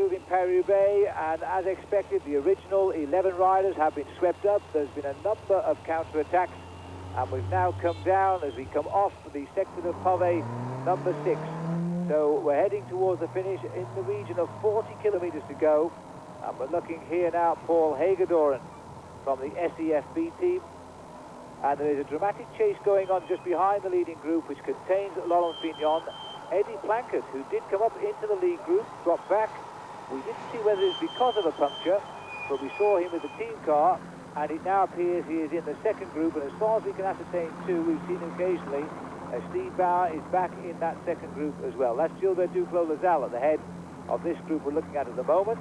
move in Paris-Roubaix, and as expected, the original 11 riders have been swept up. There's been a number of counter-attacks, and we've now come down as we come off the sector of Pavé number 6. So we're heading towards the finish in the region of 40 kilometres to go, and we're looking here now at Paul Hagedorn from the SEFB team, and there is a dramatic chase going on just behind the leading group, which contains Laurent Fignon. Eddie Plankett, who did come up into the lead group, dropped back. We didn't see whether it's because of a puncture, but we saw him with the team car, and it now appears he is in the second group, and as far as we can ascertain too, we've seen occasionally Steve Bauer is back in that second group as well. That's Gilbert Duclos-Lassalle at the head of this group we're looking at the moment.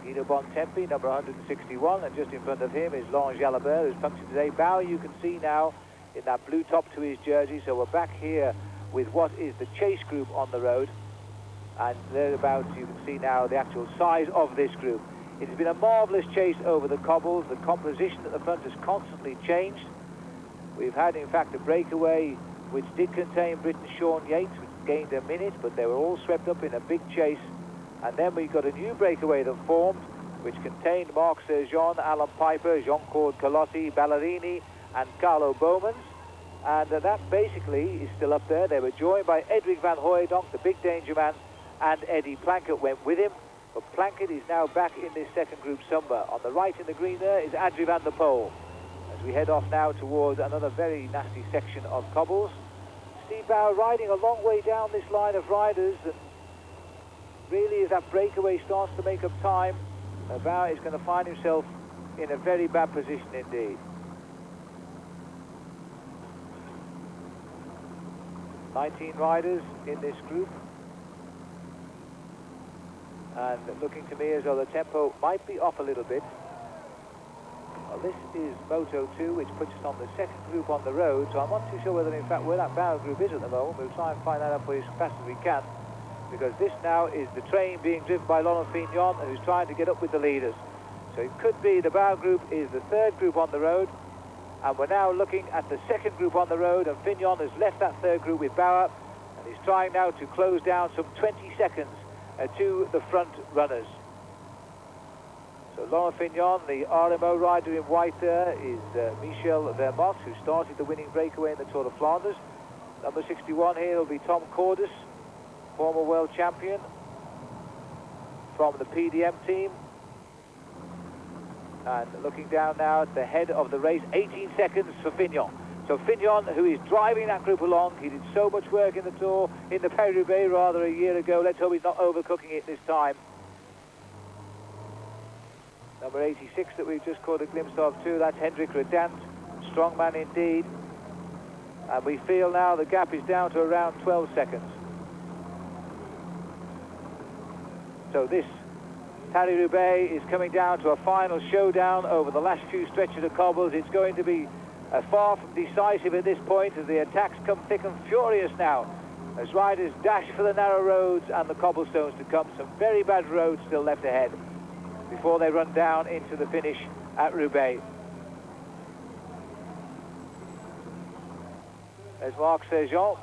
Guido Bontempi, number 161, and just in front of him is Laurent Jalabert, who's punctured today. Bauer, you can see now in that blue top to his jersey, so we're back here with what is the chase group on the road, and thereabouts you can see now the actual size of this group. It has been a marvellous chase over the cobbles. The composition at the front has constantly changed. We've had, in fact, a breakaway which did contain Britain's Sean Yates, which gained a minute, but they were all swept up in a big chase. And then we got a new breakaway that formed, which contained Marc Sergeant, Alan Piper, Jean-Claude Colotti, Ballerini, and Carlo Bowmans. And that basically is still up there. They were joined by Edwig van Hooijdonk, the big danger man, and Eddie Plankett went with him. But Plankett is now back in this second group somewhere. On the right in the green there is Adrie van der Poel. As we head off now towards another very nasty section of cobbles. Steve Bauer riding a long way down this line of riders, and really as that breakaway starts to make up time, Bauer is going to find himself in a very bad position indeed. 19 riders in this group, and looking to me as though the tempo might be off a little bit. Well, this is Moto 2, which puts us on the second group on the road, so I'm not too sure whether in fact where that Bauer group is at the moment. We'll try and find that out for you as fast as we can, because this now is the train being driven by Laurent Fignon, who's trying to get up with the leaders. So it could be the Bauer group is the third group on the road, and we're now looking at the second group on the road, and Fignon has left that third group with Bauer, and he's trying now to close down some 20 seconds to the front runners. So Laurent Fignon, the RMO rider in white there, is Michel Vermont, who started the winning breakaway in the Tour de Flanders. Number 61 here will be Tom Cordis, former world champion from the PDM team. And looking down now at the head of the race, 18 seconds for Fignon. So Fignon, who is driving that group along, he did so much work in the Tour, in the Paris-Roubaix rather, a year ago. Let's hope he's not overcooking it this time. Number 86 that we've just caught a glimpse of too, that's Hendrik Redant, strong man indeed. And we feel now the gap is down to around 12 seconds. So this Paris-Roubaix is coming down to a final showdown over the last few stretches of cobbles. It's going to be far from decisive at this point, as the attacks come thick and furious now, as riders dash for the narrow roads and the cobblestones to come. Some very bad roads still left ahead before they run down into the finish at Roubaix. There's Marc Sergeant,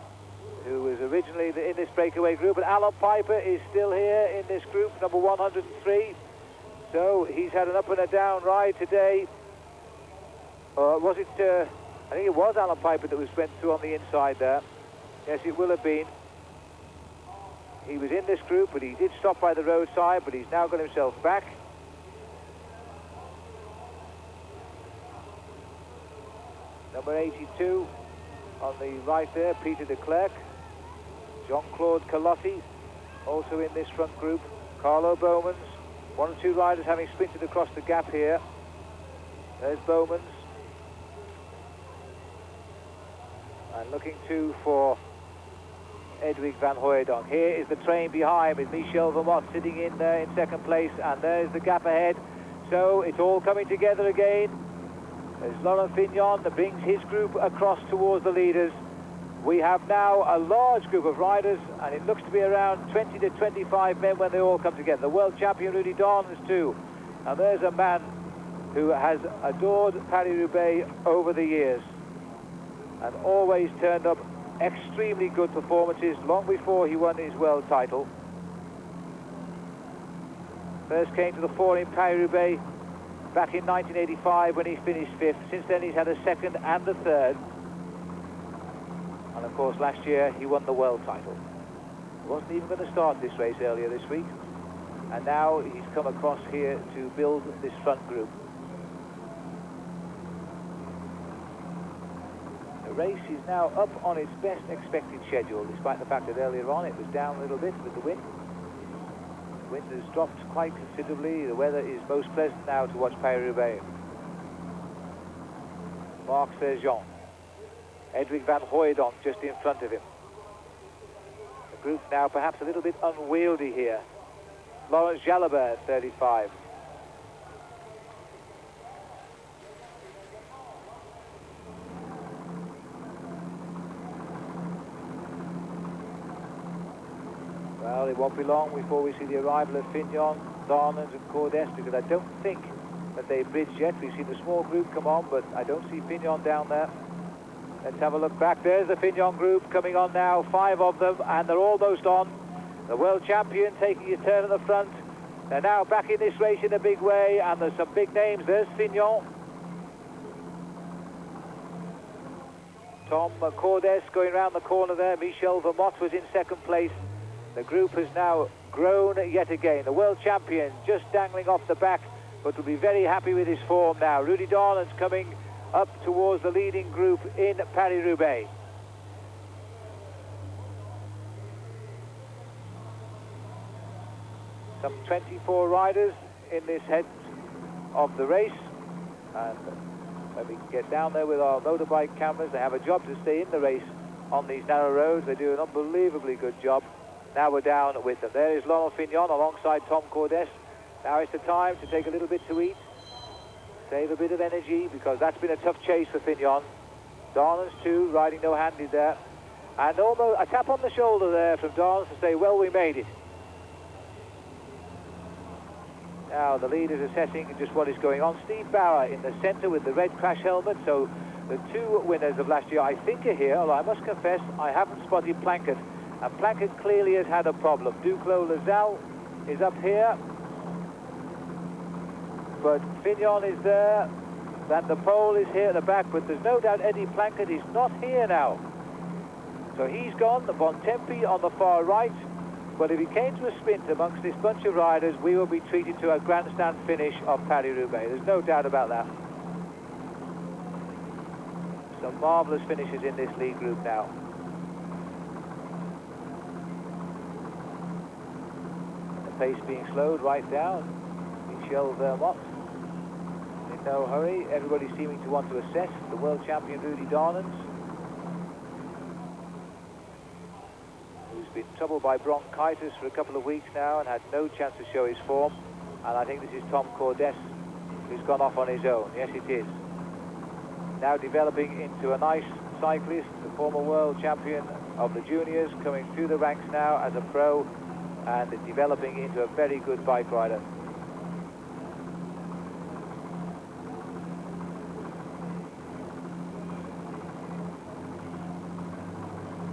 who was originally in this breakaway group, and Alan Piper is still here in this group, number 103. So he's had an up and a down ride today. Was it, I think it was Alan Piper that was went through on the inside there. Yes, it will have been. He was in this group, but he did stop by the roadside, but he's now got himself back. Number 82 on the right there, Peter de Klerk. Jean-Claude Colotti, also in this front group. Carlo Bowmans. One or two riders having sprinted across the gap here. There's Bowmans. And looking too for Edwig van Hooijdonk. Here is the train behind with Michel Vermont sitting in there in second place, and there's the gap ahead. So it's all coming together again. There's Laurent Fignon that brings his group across towards the leaders. We have now a large group of riders, and it looks to be around 20 to 25 men when they all come together. The world champion Rudy Dawns too. Now there's a man who has adored Paris-Roubaix over the years and always turned up extremely good performances long before he won his world title. First came to the fore in Paris-Roubaix back in 1985 when he finished 5th. Since then he's had a 2nd and a 3rd. And of course last year he won the world title. He wasn't even going to start this race earlier this week. And now he's come across here to build this front group. The race is now up on its best expected schedule, despite the fact that earlier on it was down a little bit with the wind. The wind has dropped quite considerably. The weather is most pleasant now to watch Paris-Roubaix. Marc Sergeant. Edwig van Hooijdonk just in front of him. The group now perhaps a little bit unwieldy here. Laurent Jalabert, 35. Well, it won't be long before we see the arrival of Fignon, Darnans and Cordes, because I don't think that they've bridged yet. We've seen a small group come on, but I don't see Fignon down there. Let's have a look back. There's the Fignon group coming on now, 5 of them, and they're almost on. The world champion taking his turn at the front. They're now back in this race in a big way, and there's some big names. There's Fignon. Tom Cordes going around the corner there. Michel Vermont was in 2nd place. The group has now grown yet again. The world champion just dangling off the back, but will be very happy with his form now. Rudy Darnan's coming up towards the leading group in Paris-Roubaix. Some 24 riders in this head of the race, and when we can get down there with our motorbike cameras, they have a job to stay in the race on these narrow roads. They do an unbelievably good job. Now we're down with them. There is Laurent Fignon alongside Tom Cordes. Now it's the time to take a little bit to eat, save a bit of energy, because that's been a tough chase for Fignon. Darnans too, riding no-handed there. And almost a tap on the shoulder there from Darnans to say, well, we made it. Now the lead is assessing just what is going on. Steve Bauer in the centre with the red crash helmet. So the 2 winners of last year, I think, are here, although I must confess I haven't spotted Plankett. And Plankett clearly has had a problem. Duclos Lazal is up here, but Fignon is there. Van der Poel is here at the back, but there's no doubt Eddie Plankett is not here now. So he's gone. The Bontempi on the far right. But if he came to a sprint amongst this bunch of riders, we will be treated to a grandstand finish of Paris-Roubaix. There's no doubt about that. Some marvellous finishes in this lead group now. Pace being slowed right down. Michel Vermont in no hurry. Everybody seeming to want to assess the world champion Rudy Darnans, who's been troubled by bronchitis for a couple of weeks now and had no chance to show his form. And I think this is Tom Cordes, who's gone off on his own. Yes, it is. Now developing into a nice cyclist, the former world champion of the juniors, coming through the ranks now as a pro, and developing into a very good bike rider.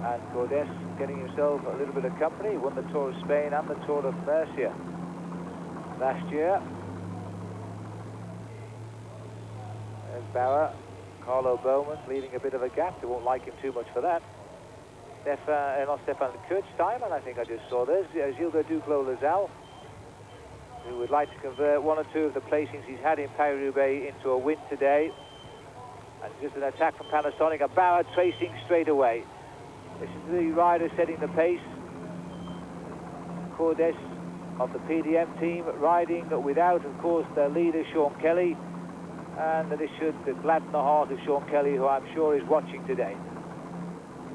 And Cordes getting himself a little bit of company. He won the Tour of Spain and the Tour of Murcia last year. There's Bauer. Carlo Bowman leaving a bit of a gap. They won't like him too much for that. Not Stefan Kirchsteimann, I think I just saw. There's Gilbert Duclos Lazal, who would like to convert 1 or 2 of the placings he's had in Paris-Roubaix into a win today. And just an attack from Panasonic, and Bauer tracing straight away. This is the rider setting the pace. Cordes of the PDM team riding without, of course, their leader Sean Kelly. And this should gladden the heart of Sean Kelly, who I'm sure is watching today.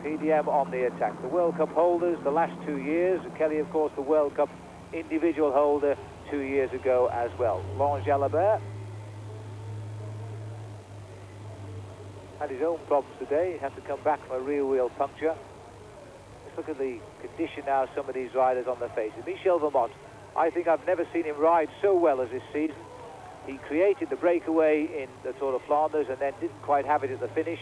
PDM on the attack. The World Cup holders the last 2 years. Kelly, of course, the World Cup individual holder 2 years ago as well. Laurent Jalabert had his own problems today. He had to come back from a rear wheel puncture. Let's look at the condition now of some of these riders on their faces. Michel Vermont, I think I've never seen him ride so well as this season. He created the breakaway in the Tour of Flanders and then didn't quite have it at the finish.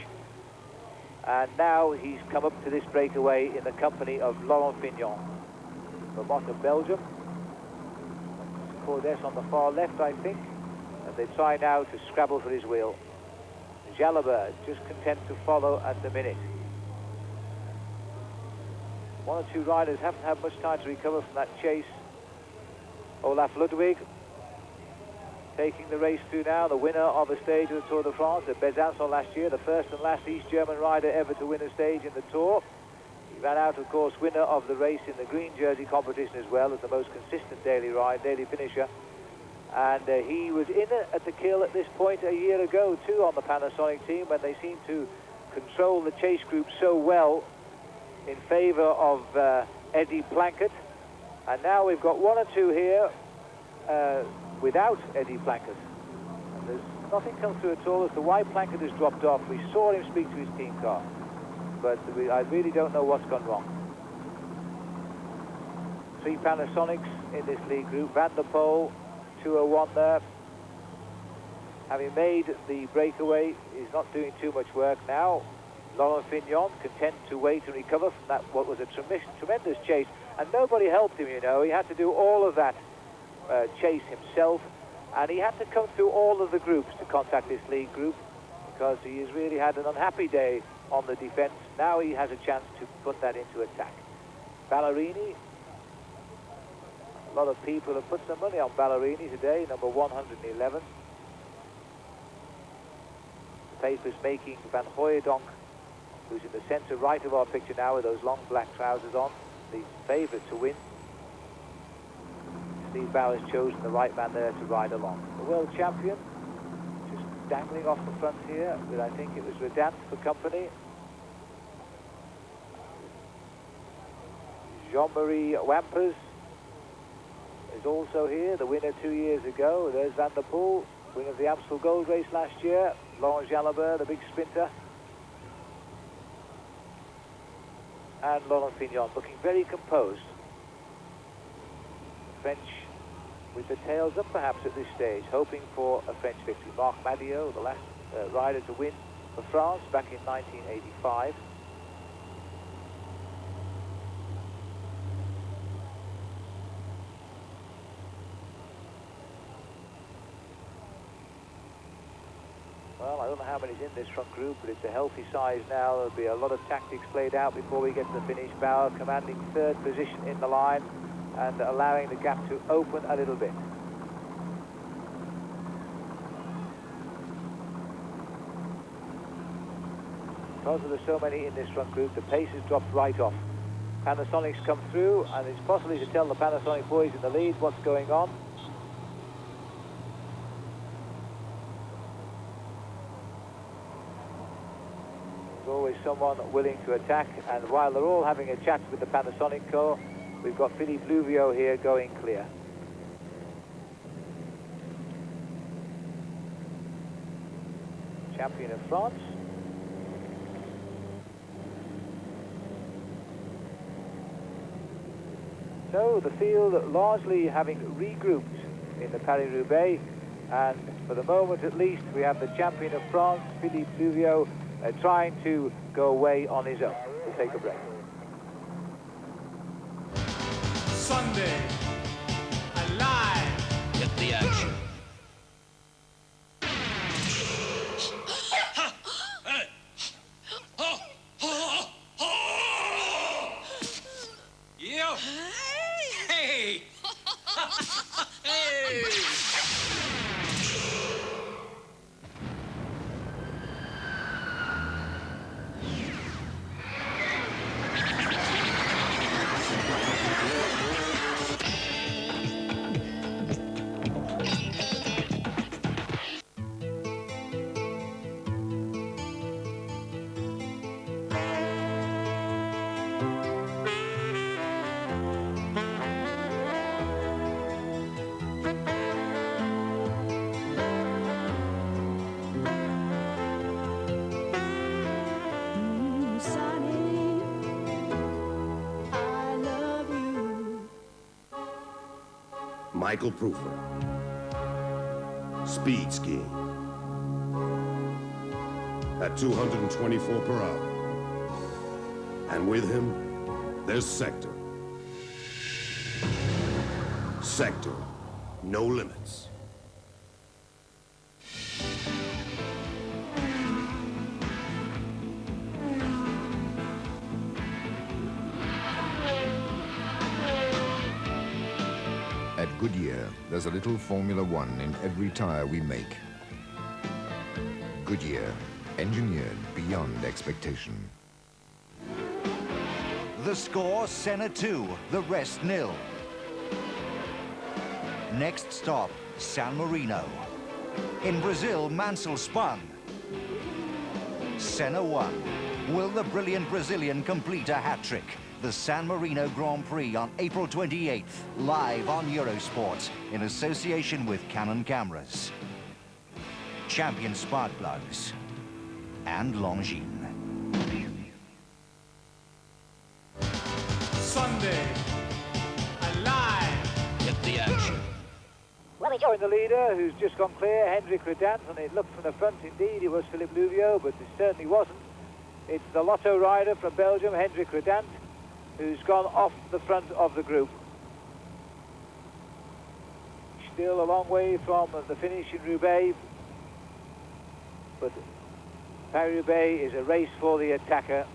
And now he's come up to this breakaway in the company of Laurent Fignon. Vermont of Belgium. Cordes on the far left, I think. And they try now to scrabble for his wheel. Jalabert just content to follow at the minute. One or two riders haven't had much time to recover from that chase. Olaf Ludwig taking the race through now, the winner of a stage of the Tour de France at Besançon last year, the first and last East German rider ever to win a stage in the Tour. He ran out, of course, winner of the race in the green jersey competition as well as the most consistent daily finisher. And he was in at the kill at this point a year ago too on the Panasonic team when they seemed to control the chase group so well in favour of Eddie Plankett. And now we've got one or two here without Eddie Plankett. And there's nothing come through at all as to why Plankett has dropped off. We saw him speak to his team car, but I really don't know what's gone wrong. 3 Panasonics in this lead group. Van der Poel, 201 there. Having made the breakaway, he's not doing too much work now. Laurent Fignon content to wait and recover from that, what was a tremendous chase. And nobody helped him, you know. He had to do all of that chase himself. And he had to come through all of the groups to contact this lead group because he has really had an unhappy day on the defence. Now he has a chance to put that into attack. Ballerini. A lot of people have put some money on Ballerini today, number 111. The paper's making Van Hooijdonk, who's in the centre right of our picture now with those long black trousers on, the favourite to win. Steve Bauer's chosen the right man there to ride along. The world champion, just dangling off the front here, with I think it was Redant for company. Jean-Marie Wampers is also here, the winner 2 years ago. There's Van der Poel, winner of the Amstel Gold Race last year. Laurent Jalabert, the big sprinter. And Laurent Fignon looking very composed. French with the tails up perhaps at this stage, hoping for a French victory. Marc Madiot, the last rider to win for France back in 1985. Well, I don't know how many's in this front group, but it's a healthy size now. There'll be a lot of tactics played out before we get to the finish. Bauer commanding 3rd position in the line and allowing the gap to open a little bit. Because there's so many in this front group, the pace has dropped right off. Panasonics come through, and it's possible to tell the Panasonic boys in the lead what's going on. Always someone willing to attack, and while they're all having a chat with the Panasonic car, we've got Philippe Louvio here going clear. Champion of France. So the field largely having regrouped in the Paris-Roubaix, and for the moment at least we have the champion of France, Philippe Louvio, trying to go away on his own. We'll take a break. Sunday, alive. Get the action. Yo. Hey. Hey. Michael Prufer. Speed skiing. At 224 per hour. And with him, there's Sector. Sector, no limits. At Goodyear, there's a little Formula One in every tire we make. Goodyear, engineered beyond expectation. The score, Senna 2, the rest 0. Next stop, San Marino. In Brazil, Mansell spun. Senna 1. Will the brilliant Brazilian complete a hat-trick? The San Marino Grand Prix on April 28th, live on Eurosport, in association with Canon Cameras, Champion Spark Plugs, and Longines. Sunday. Alive. Get the action. Join the leader, who's just gone clear, Hendrik Redant, and it looked from the front indeed it was Philippe Louvio, but it certainly wasn't. It's the Lotto rider from Belgium, Hendrik Redant, who's gone off the front of the group. Still a long way from the finish in Roubaix, but Paris-Roubaix is a race for the attacker.